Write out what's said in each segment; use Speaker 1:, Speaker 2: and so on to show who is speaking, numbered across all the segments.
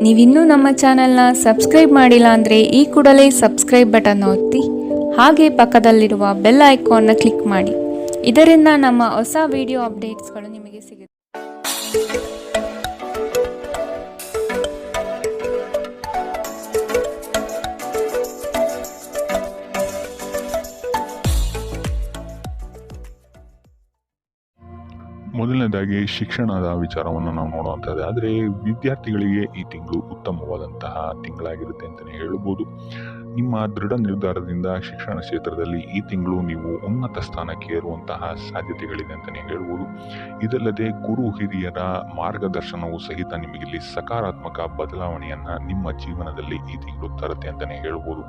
Speaker 1: ನೀವಿನ್ನೂ ನಮ್ಮ ಚಾನೆಲ್ನ ಸಬ್ಸ್ಕ್ರೈಬ್ ಮಾಡಿಲ್ಲ ಅಂದರೆ ಈ ಕೂಡಲೇ ಸಬ್ಸ್ಕ್ರೈಬ್ ಬಟನ್ ಒತ್ತಿ ಹಾಗೆ ಪಕ್ಕದಲ್ಲಿರುವ ಬೆಲ್ ಐಕಾನ್ನ ಕ್ಲಿಕ್ ಮಾಡಿ. ಇದರಿಂದ ನಮ್ಮ ಹೊಸ ವಿಡಿಯೋ ಅಪ್ಡೇಟ್ಸ್ಗಳು ನಿಮಗೆ ಸಿಗುತ್ತೆ.
Speaker 2: ಮೊದಲನೇದಾಗಿ ಶಿಕ್ಷಣದ ವಿಚಾರವನ್ನು ನಾವು ನೋಡುವಂಥದ್ದು. ಆದರೆ ವಿದ್ಯಾರ್ಥಿಗಳಿಗೆ ಈ ತಿಂಗಳು ಉತ್ತಮವಾದಂತಹ ತಿಂಗಳಾಗಿರುತ್ತೆ ಅಂತಲೇ ಹೇಳ್ಬೋದು. ನಿಮ್ಮ ದೃಢ ನಿರ್ಧಾರದಿಂದ ಶಿಕ್ಷಣ ಕ್ಷೇತ್ರದಲ್ಲಿ ಈ ತಿಂಗಳು ನೀವು ಉನ್ನತ ಸ್ಥಾನಕ್ಕೆ ಏರುವಂತಹ ಸಾಧ್ಯತೆಗಳಿದೆ ಅಂತಲೇ ಹೇಳ್ಬೋದು. ಇದಲ್ಲದೆ ಗುರು ಹಿರಿಯರ ಮಾರ್ಗದರ್ಶನವು ಸಹಿತ ನಿಮಗಿಲ್ಲಿ ಸಕಾರಾತ್ಮಕ ಬದಲಾವಣೆಯನ್ನು ನಿಮ್ಮ ಜೀವನದಲ್ಲಿ ಈ ತಿಂಗಳು ತರುತ್ತೆ ಅಂತಲೇ ಹೇಳ್ಬೋದು.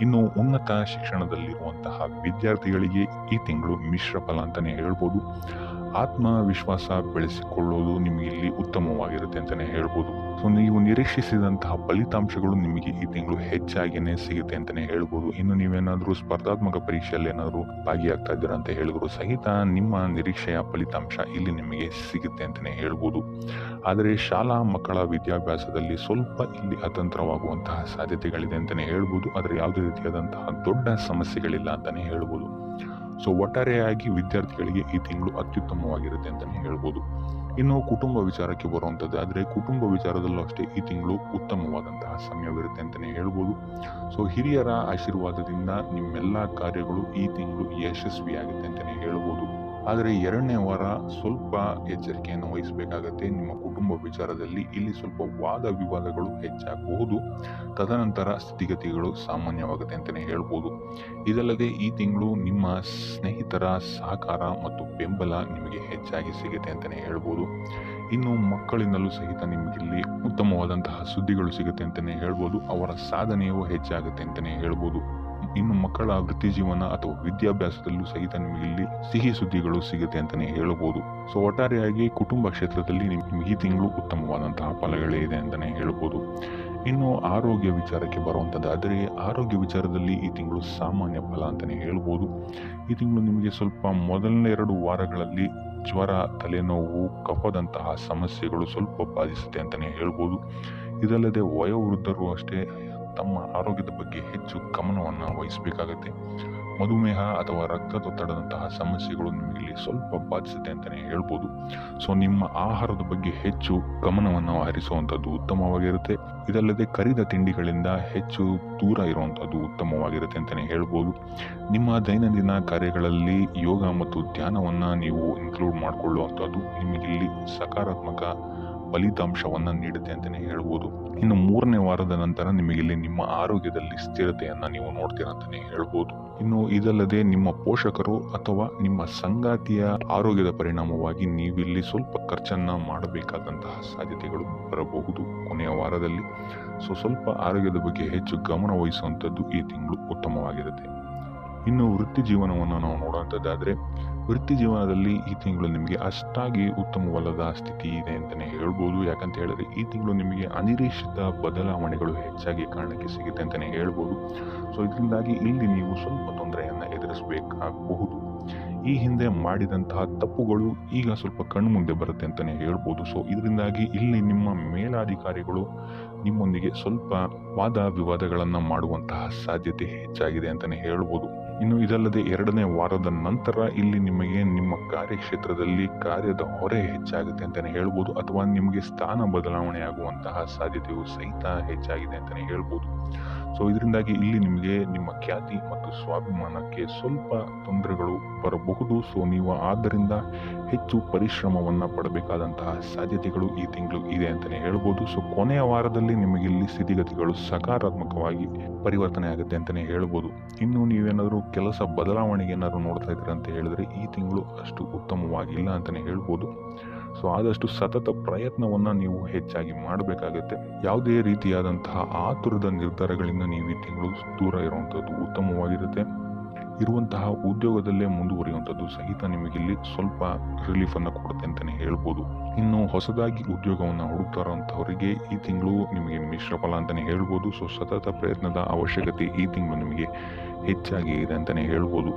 Speaker 2: ಇನ್ನು ಉನ್ನತ ಶಿಕ್ಷಣದಲ್ಲಿರುವಂತಹ ವಿದ್ಯಾರ್ಥಿಗಳಿಗೆ ಈ ತಿಂಗಳು ಮಿಶ್ರ ಫಲ ಅಂತಲೇ ಹೇಳ್ಬೋದು. ಆತ್ಮವಿಶ್ವಾಸ ಬೆಳೆಸಿಕೊಳ್ಳೋದು ನಿಮಗೆ ಇಲ್ಲಿ ಉತ್ತಮವಾಗಿರುತ್ತೆ ಅಂತಲೇ ಹೇಳ್ಬೋದು. ಸೊ ನೀವು ನಿರೀಕ್ಷಿಸಿದಂತಹ ಫಲಿತಾಂಶಗಳು ನಿಮಗೆ ಈ ತಿಂಗಳು ಹೆಚ್ಚಾಗಿಯೇ ಸಿಗುತ್ತೆ ಅಂತಲೇ ಹೇಳ್ಬೋದು. ಇನ್ನು ನೀವೇನಾದರೂ ಸ್ಪರ್ಧಾತ್ಮಕ ಪರೀಕ್ಷೆಯಲ್ಲಿ ಏನಾದರೂ ಭಾಗಿಯಾಗ್ತಾ ಇದ್ದೀರಾ ಅಂತ ಹೇಳಿದ್ರು ಸಹಿತ ನಿಮ್ಮ ನಿರೀಕ್ಷೆಯ ಫಲಿತಾಂಶ ಇಲ್ಲಿ ನಿಮಗೆ ಸಿಗುತ್ತೆ ಅಂತಲೇ ಹೇಳ್ಬೋದು. ಆದರೆ ಶಾಲಾ ಮಕ್ಕಳ ವಿದ್ಯಾಭ್ಯಾಸದಲ್ಲಿ ಸ್ವಲ್ಪ ಇಲ್ಲಿ ಅತಂತ್ರವಾಗುವಂತಹ ಸಾಧ್ಯತೆಗಳಿದೆ ಅಂತಲೇ ಹೇಳ್ಬೋದು. ಆದರೆ ಯಾವುದೇ ರೀತಿಯಾದಂತಹ ದೊಡ್ಡ ಸಮಸ್ಯೆಗಳಿಲ್ಲ ಅಂತಲೇ ಹೇಳ್ಬೋದು. ಸೊ ಒಟ್ಟಾರೆಯಾಗಿ ವಿದ್ಯಾರ್ಥಿಗಳಿಗೆ ಈ ತಿಂಗಳು ಅತ್ಯುತ್ತಮವಾಗಿರುತ್ತೆ ಅಂತಲೇ ಹೇಳ್ಬೋದು. ಇನ್ನು ಕುಟುಂಬ ವಿಚಾರಕ್ಕೆ ಬರುವಂಥದ್ದು ಆದರೆ ಕುಟುಂಬ ವಿಚಾರದಲ್ಲೂ ಅಷ್ಟೇ ಈ ತಿಂಗಳು ಉತ್ತಮವಾದಂತಹ ಸಮಯವಿರುತ್ತೆ ಅಂತಲೇ ಹೇಳ್ಬೋದು. ಸೊ ಹಿರಿಯರ ಆಶೀರ್ವಾದದಿಂದ ನಿಮ್ಮೆಲ್ಲ ಕಾರ್ಯಗಳು ಈ ತಿಂಗಳು ಯಶಸ್ವಿಯಾಗುತ್ತೆ ಅಂತಲೇ ಹೇಳ್ಬೋದು. ಆದರೆ ಎರಡನೇ ವಾರ ಸ್ವಲ್ಪ ಎಚ್ಚರಿಕೆಯನ್ನು ವಹಿಸಬೇಕಾಗತ್ತೆ. ನಿಮ್ಮ ಕುಟುಂಬ ವಿಚಾರದಲ್ಲಿ ಇಲ್ಲಿ ಸ್ವಲ್ಪ ವಾದ ವಿವಾದಗಳು ಹೆಚ್ಚಾಗಬಹುದು. ತದನಂತರ ಸ್ಥಿತಿಗತಿಗಳು ಸಾಮಾನ್ಯವಾಗುತ್ತೆ ಅಂತಲೇ ಹೇಳ್ಬೋದು. ಇದಲ್ಲದೆ ಈ ತಿಂಗಳು ನಿಮ್ಮ ಸ್ನೇಹಿತರ ಸಹಕಾರ ಮತ್ತು ಬೆಂಬಲ ನಿಮಗೆ ಹೆಚ್ಚಾಗಿ ಸಿಗುತ್ತೆ ಅಂತಲೇ ಹೇಳ್ಬೋದು. ಇನ್ನು ಮಕ್ಕಳಿಂದಲೂ ಸಹಿತ ನಿಮಗಿಲ್ಲಿ ಉತ್ತಮವಾದಂತಹ ಸುದ್ದಿಗಳು ಸಿಗುತ್ತೆ ಅಂತಲೇ ಹೇಳ್ಬೋದು. ಅವರ ಸಾಧನೆಯೂ ಹೆಚ್ಚಾಗುತ್ತೆ ಅಂತಲೇ ಹೇಳ್ಬೋದು. ಇನ್ನು ಮಕ್ಕಳ ವೃತ್ತಿ ಜೀವನ ಅಥವಾ ವಿದ್ಯಾಭ್ಯಾಸದಲ್ಲೂ ಸಹಿತ ನಿಮಗಿಲ್ಲಿ ಸಿಹಿ ಸುದ್ದಿಗಳು ಸಿಗುತ್ತೆ ಅಂತಲೇ ಹೇಳ್ಬೋದು. ಸೊ ಒಟ್ಟಾರೆಯಾಗಿ ಕುಟುಂಬ ಕ್ಷೇತ್ರದಲ್ಲಿ ನಿಮಗೆ ಈ ತಿಂಗಳು ಉತ್ತಮವಾದಂತಹ ಫಲಗಳೇ ಇದೆ ಅಂತಲೇ ಹೇಳ್ಬೋದು. ಇನ್ನು ಆರೋಗ್ಯ ವಿಚಾರಕ್ಕೆ ಬರುವಂಥದ್ದು ಆದರೆ ಆರೋಗ್ಯ ವಿಚಾರದಲ್ಲಿ ಈ ತಿಂಗಳು ಸಾಮಾನ್ಯ ಫಲ ಅಂತಲೇ ಹೇಳ್ಬೋದು. ಈ ತಿಂಗಳು ನಿಮಗೆ ಸ್ವಲ್ಪ ಮೊದಲನೇ 2 ವಾರಗಳಲ್ಲಿ ಜ್ವರ, ತಲೆನೋವು, ಕಫದಂತಹ ಸಮಸ್ಯೆಗಳು ಸ್ವಲ್ಪ ಬಾಧಿಸುತ್ತೆ ಅಂತಲೇ ಹೇಳ್ಬೋದು. ಇದಲ್ಲದೆ ವಯೋವೃದ್ಧರು ಅಷ್ಟೇ ತಮ್ಮ ಆರೋಗ್ಯದ ಬಗ್ಗೆ ಹೆಚ್ಚು ಗಮನವನ್ನು ವಹಿಸಬೇಕಾಗತ್ತೆ. ಮಧುಮೇಹ ಅಥವಾ ರಕ್ತದೊತ್ತಡದಂತಹ ಸಮಸ್ಯೆಗಳು ನಿಮಗೆ ಸ್ವಲ್ಪ ಬಾಧಿಸುತ್ತೆ ಅಂತಲೇ ಹೇಳ್ಬೋದು. ಸೊ ನಿಮ್ಮ ಆಹಾರದ ಬಗ್ಗೆ ಹೆಚ್ಚು ಗಮನವನ್ನು ಹರಿಸುವಂಥದ್ದು ಉತ್ತಮವಾಗಿರುತ್ತೆ. ಇದಲ್ಲದೆ ಕರಿದ ತಿಂಡಿಗಳಿಂದ ಹೆಚ್ಚು ದೂರ ಇರುವಂಥದ್ದು ಉತ್ತಮವಾಗಿರುತ್ತೆ ಅಂತಲೇ ಹೇಳ್ಬೋದು. ನಿಮ್ಮ ದೈನಂದಿನ ಕಾರ್ಯಗಳಲ್ಲಿ ಯೋಗ ಮತ್ತು ಧ್ಯಾನವನ್ನು ನೀವು ಇನ್ಕ್ಲೂಡ್ ಮಾಡಿಕೊಳ್ಳುವಂಥದ್ದು ನಿಮಗಿಲ್ಲಿ ಸಕಾರಾತ್ಮಕ ಫಲಿತಾಂಶವನ್ನು ನೀಡುತ್ತೆ ಅಂತಲೇ ಹೇಳ್ಬೋದು. ಇನ್ನು 3ನೇ ವಾರದ ನಂತರ ನಿಮಗಿಲ್ಲಿ ನಿಮ್ಮ ಆರೋಗ್ಯದಲ್ಲಿ ಸ್ಥಿರತೆಯನ್ನು ನೀವು ನೋಡ್ತೀರ ಅಂತಲೇ ಹೇಳ್ಬೋದು. ಇನ್ನು ಇದಲ್ಲದೆ ನಿಮ್ಮ ಪೋಷಕರು ಅಥವಾ ನಿಮ್ಮ ಸಂಗಾತಿಯ ಆರೋಗ್ಯದ ಪರಿಣಾಮವಾಗಿ ನೀವಿಲ್ಲಿ ಸ್ವಲ್ಪ ಖರ್ಚನ್ನು ಮಾಡಬೇಕಾದಂತಹ ಸಾಧ್ಯತೆಗಳು ಬರಬಹುದು ಕೊನೆಯ ವಾರದಲ್ಲಿ. ಸೊ ಸ್ವಲ್ಪ ಆರೋಗ್ಯದ ಬಗ್ಗೆ ಹೆಚ್ಚು ಗಮನ ವಹಿಸುವಂಥದ್ದು ಈ ತಿಂಗಳು ಉತ್ತಮವಾಗಿರುತ್ತೆ. ಇನ್ನು ವೃತ್ತಿ ಜೀವನವನ್ನು ನಾವು ನೋಡುವಂಥದ್ದಾದರೆ ವೃತ್ತಿ ಜೀವನದಲ್ಲಿ ಈ ತಿಂಗಳು ನಿಮಗೆ ಅಷ್ಟಾಗಿ ಉತ್ತಮವಲ್ಲದ ಸ್ಥಿತಿ ಇದೆ ಅಂತಲೇ ಹೇಳ್ಬೋದು. ಯಾಕಂತ ಹೇಳಿದ್ರೆ ಈ ತಿಂಗಳು ನಿಮಗೆ ಅನಿರೀಕ್ಷಿತ ಬದಲಾವಣೆಗಳು ಹೆಚ್ಚಾಗಿ ಕಾರಣಕ್ಕೆ ಸಿಗುತ್ತೆ ಅಂತಲೇ ಹೇಳ್ಬೋದು. ಸೊ ಇದರಿಂದಾಗಿ ಇಲ್ಲಿ ನೀವು ಸ್ವಲ್ಪ ತೊಂದರೆಯನ್ನು ಎದುರಿಸಬೇಕಾಗಬಹುದು. ಈ ಹಿಂದೆ ಮಾಡಿದಂತಹ ತಪ್ಪುಗಳು ಈಗ ಸ್ವಲ್ಪ ಕಣ್ಮುಂದೆ ಬರುತ್ತೆ ಅಂತಲೇ ಹೇಳ್ಬೋದು. ಸೊ ಇದರಿಂದಾಗಿ ಇಲ್ಲಿ ನಿಮ್ಮ ಮೇಲಾಧಿಕಾರಿಗಳು ನಿಮ್ಮೊಂದಿಗೆ ಸ್ವಲ್ಪ ವಾದ ವಿವಾದಗಳನ್ನು ಮಾಡುವಂತಹ ಸಾಧ್ಯತೆ ಹೆಚ್ಚಾಗಿದೆ ಅಂತಲೇ ಹೇಳ್ಬೋದು. ಇನ್ನು ಇದಲ್ಲದೆ 2ನೇ ವಾರದ ನಂತರ ಇಲ್ಲಿ ನಿಮಗೆ ನಿಮ್ಮ ಕಾರ್ಯಕ್ಷೇತ್ರದಲ್ಲಿ ಕಾರ್ಯದ ಹೊರೆ ಹೆಚ್ಚಾಗುತ್ತೆ ಅಂತಲೇ ಹೇಳ್ಬೋದು. ಅಥವಾ ನಿಮಗೆ ಸ್ಥಾನ ಬದಲಾವಣೆ ಆಗುವಂತಹ ಸಾಧ್ಯತೆಯು ಸಹಿತ ಹೆಚ್ಚಾಗಿದೆ ಅಂತಲೇ ಹೇಳ್ಬೋದು. ಸೊ ಇದರಿಂದಾಗಿ ಇಲ್ಲಿ ನಿಮಗೆ ನಿಮ್ಮ ಖ್ಯಾತಿ ಮತ್ತು ಸ್ವಾಭಿಮಾನಕ್ಕೆ ಸ್ವಲ್ಪ ತೊಂದರೆಗಳು ಬರಬಹುದು. ಸೊ ನೀವು ಆದ್ದರಿಂದ ಹೆಚ್ಚು ಪರಿಶ್ರಮವನ್ನು ಪಡಬೇಕಾದಂತಹ ಸಾಧ್ಯತೆಗಳು ಈ ತಿಂಗಳು ಇದೆ ಅಂತಲೇ ಹೇಳ್ಬೋದು. ಸೊ ಕೊನೆಯ ವಾರದಲ್ಲಿ ನಿಮಗೆ ಇಲ್ಲಿ ಸ್ಥಿತಿಗತಿಗಳು ಸಕಾರಾತ್ಮಕವಾಗಿ ಪರಿವರ್ತನೆ ಆಗುತ್ತೆ ಅಂತಲೇ ಹೇಳ್ಬೋದು. ಇನ್ನು ನೀವೇನಾದರೂ ಕೆಲಸ ಬದಲಾವಣೆಗೆ ಏನಾದ್ರು ನೋಡ್ತಾ ಇದ್ದೀರಾ ಅಂತ ಹೇಳಿದ್ರೆ ಈ ತಿಂಗಳು ಅಷ್ಟು ಉತ್ತಮವಾಗಿಲ್ಲ ಅಂತಲೇ ಹೇಳ್ಬೋದು. ಸೊ ಆದಷ್ಟು ಸತತ ಪ್ರಯತ್ನವನ್ನು ನೀವು ಹೆಚ್ಚಾಗಿ ಮಾಡಬೇಕಾಗುತ್ತೆ. ಯಾವುದೇ ರೀತಿಯಾದಂತಹ ಆತುರದ ನಿರ್ಧಾರಗಳಿಂದ ನೀವು ಈ ತಿಂಗಳು ದೂರ ಇರುವಂಥದ್ದು ಉತ್ತಮವಾಗಿರುತ್ತೆ. ಇರುವಂತಹ ಉದ್ಯೋಗದಲ್ಲೇ ಮುಂದುವರಿಯುವಂಥದ್ದು ಸಹಿತ ನಿಮಗಿಲ್ಲಿ ಸ್ವಲ್ಪ ರಿಲೀಫನ್ನು ಕೊಡುತ್ತೆ ಅಂತಲೇ ಹೇಳ್ಬೋದು. ಇನ್ನು ಹೊಸದಾಗಿ ಉದ್ಯೋಗವನ್ನು ಹುಡುಕ್ತಾ ಇರೋಂಥವರಿಗೆ ಈ ತಿಂಗಳು ನಿಮಗೆ ಮಿಶ್ರ ಫಲ ಅಂತಲೇ ಹೇಳ್ಬೋದು. ಸೊ ಸತತ ಪ್ರಯತ್ನದ ಅವಶ್ಯಕತೆ ಈ ತಿಂಗಳು ನಿಮಗೆ ಹೆಚ್ಚಾಗಿ ಇದೆ ಅಂತಲೇ ಹೇಳ್ಬೋದು.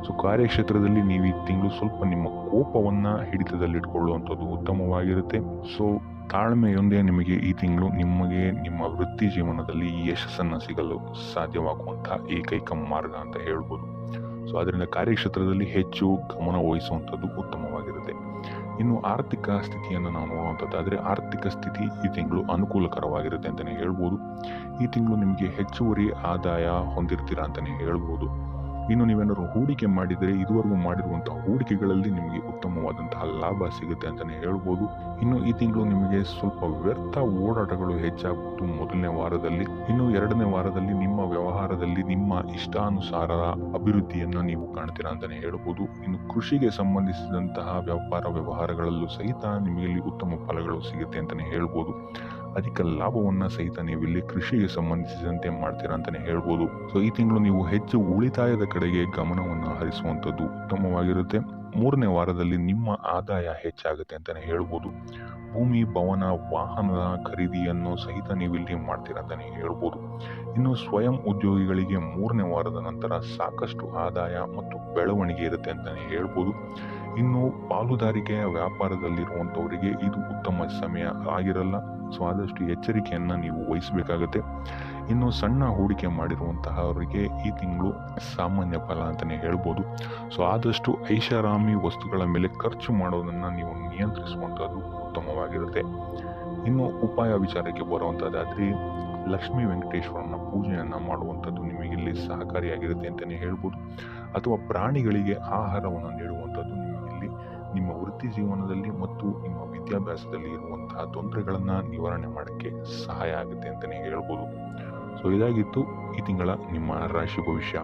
Speaker 2: ಸೊ ಕಾರ್ಯಕ್ಷೇತ್ರದಲ್ಲಿ ನೀವು ಈ ತಿಂಗಳು ಸ್ವಲ್ಪ ನಿಮ್ಮ ಕೋಪವನ್ನು ಹಿಡಿತದಲ್ಲಿಟ್ಕೊಳ್ಳುವಂಥದ್ದು ಉತ್ತಮವಾಗಿರುತ್ತೆ. ಸೊ ತಾಳ್ಮೆಯೊಂದೇ ನಿಮಗೆ ಈ ತಿಂಗಳು ನಿಮಗೆ ನಿಮ್ಮ ವೃತ್ತಿ ಜೀವನದಲ್ಲಿ ಯಶಸ್ಸನ್ನು ಸಿಗಲು ಸಾಧ್ಯವಾಗುವಂತಹ ಏಕೈಕ ಮಾರ್ಗ ಅಂತ ಹೇಳ್ಬೋದು. ಸೊ ಅದರಿಂದ ಕಾರ್ಯಕ್ಷೇತ್ರದಲ್ಲಿ ಹೆಚ್ಚು ಗಮನ ವಹಿಸುವಂಥದ್ದು ಉತ್ತಮವಾಗಿರುತ್ತೆ. ಇನ್ನು ಆರ್ಥಿಕ ಸ್ಥಿತಿಯನ್ನು ನಾವು ನೋಡುವಂಥದ್ದಾದರೆ ಆರ್ಥಿಕ ಸ್ಥಿತಿ ಈ ತಿಂಗಳು ಅನುಕೂಲಕರವಾಗಿರುತ್ತೆ ಅಂತಲೇ ಹೇಳ್ಬೋದು. ಈ ತಿಂಗಳು ನಿಮಗೆ ಹೆಚ್ಚುವರಿ ಆದಾಯ ಹೊಂದಿರ್ತೀರಾ ಅಂತಲೇ ಹೇಳ್ಬೋದು. ಇನ್ನು ನೀವೇನಾದ್ರು ಹೂಡಿಕೆ ಮಾಡಿದರೆ ಇದುವರೆಗೂ ಮಾಡಿರುವಂತಹ ಹೂಡಿಕೆಗಳಲ್ಲಿ ನಿಮಗೆ ಉತ್ತಮವಾದಂತಹ ಲಾಭ ಸಿಗುತ್ತೆ ಅಂತಲೇ ಹೇಳ್ಬೋದು. ಇನ್ನು ಈ ತಿಂಗಳು ನಿಮಗೆ ಸ್ವಲ್ಪ ವ್ಯರ್ಥ ಓಡಾಟಗಳು ಹೆಚ್ಚಾಗುವುದು ಮೊದಲನೇ ವಾರದಲ್ಲಿ. ಇನ್ನು ಎರಡನೇ ವಾರದಲ್ಲಿ ನಿಮ್ಮ ವ್ಯವಹಾರದಲ್ಲಿ ನಿಮ್ಮ ಇಷ್ಟಾನುಸಾರ ಅಭಿವೃದ್ಧಿಯನ್ನ ನೀವು ಕಾಣ್ತೀರಾ ಅಂತಲೇ ಹೇಳ್ಬೋದು. ಇನ್ನು ಕೃಷಿಗೆ ಸಂಬಂಧಿಸಿದಂತಹ ವ್ಯಾಪಾರ ವ್ಯವಹಾರಗಳಲ್ಲೂ ಸಹಿತ ನಿಮಗೆ ಇಲ್ಲಿ ಉತ್ತಮ ಫಲಗಳು ಸಿಗುತ್ತೆ ಅಂತಲೇ ಹೇಳ್ಬೋದು. ಅಧಿಕ ಲಾಭವನ್ನ ಸಹಿತ ನೀವು ಇಲ್ಲಿ ಕೃಷಿಗೆ ಸಂಬಂಧಿಸಿದಂತೆ ಮಾಡ್ತೀರಾ ಅಂತಾನೆ ಹೇಳ್ಬೋದು. ಸೊ ಈ ತಿಂಗಳು ನೀವು ಹೆಚ್ಚು ಉಳಿತಾಯದ ಕಡೆಗೆ ಗಮನವನ್ನು ಹರಿಸುವಂಥದ್ದು ಉತ್ತಮವಾಗಿರುತ್ತೆ. ಮೂರನೇ ವಾರದಲ್ಲಿ ನಿಮ್ಮ ಆದಾಯ ಹೆಚ್ಚಾಗುತ್ತೆ ಅಂತಾನೆ ಹೇಳ್ಬೋದು. ಭೂಮಿ, ಭವನ, ವಾಹನದ ಖರೀದಿಯನ್ನು ಸಹಿತ ನೀವು ಇಲ್ಲಿ ಮಾಡ್ತೀರಾ ಅಂತಾನೆ ಹೇಳ್ಬೋದು. ಇನ್ನು ಸ್ವಯಂ ಉದ್ಯೋಗಿಗಳಿಗೆ ಮೂರನೇ ವಾರದ ನಂತರ ಸಾಕಷ್ಟು ಆದಾಯ ಮತ್ತು ಬೆಳವಣಿಗೆ ಇರುತ್ತೆ ಅಂತಾನೆ ಹೇಳ್ಬೋದು. ಇನ್ನು ಪಾಲುದಾರಿಕೆಯ ವ್ಯಾಪಾರದಲ್ಲಿರುವಂಥವರಿಗೆ ಇದು ಉತ್ತಮ ಸಮಯ ಆಗಿರಲ್ಲ. ಸೊ ಆದಷ್ಟು ಎಚ್ಚರಿಕೆಯನ್ನು ನೀವು ವಹಿಸಬೇಕಾಗತ್ತೆ. ಇನ್ನು ಸಣ್ಣ ಹೂಡಿಕೆ ಮಾಡಿರುವಂತಹವರಿಗೆ ಈ ತಿಂಗಳು ಸಾಮಾನ್ಯ ಫಲ ಅಂತಲೇ ಹೇಳ್ಬೋದು. ಸೊ ಆದಷ್ಟು ಐಷಾರಾಮಿ ವಸ್ತುಗಳ ಮೇಲೆ ಖರ್ಚು ಮಾಡೋದನ್ನು ನೀವು ನಿಯಂತ್ರಿಸುವಂಥದ್ದು ಉತ್ತಮವಾಗಿರುತ್ತೆ. ಇನ್ನು ಉಪಾಯ ವಿಚಾರಕ್ಕೆ ಬರುವಂಥದ್ದಾದರೆ ಲಕ್ಷ್ಮೀ ವೆಂಕಟೇಶ್ವರನ ಪೂಜೆಯನ್ನು ಮಾಡುವಂಥದ್ದು ನಿಮಗೆ ಇಲ್ಲಿ ಸಹಕಾರಿಯಾಗಿರುತ್ತೆ ಅಂತಲೇ ಹೇಳ್ಬೋದು. ಅಥವಾ ಪ್ರಾಣಿಗಳಿಗೆ ಆಹಾರವನ್ನು ನೀಡುವಂಥದ್ದು ನಿಮಗಿಲ್ಲಿ ನಿಮ್ಮ ವೃತ್ತಿ ಜೀವನದಲ್ಲಿ ಮತ್ತು ನಿಮ್ಮ ವಿದ್ಯಾಭ್ಯಾಸದಲ್ಲಿ ಇರುವಂತಹ ತೊಂದರೆಗಳನ್ನು ನಿವಾರಣೆ ಮಾಡೋಕ್ಕೆ ಸಹಾಯ ಆಗುತ್ತೆ ಅಂತಲೇ ಹೇಳ್ಬೋದು. ಸೊ ಇದಾಗಿತ್ತು ಈ ತಿಂಗಳ ನಿಮ್ಮ ರಾಶಿ ಭವಿಷ್ಯ.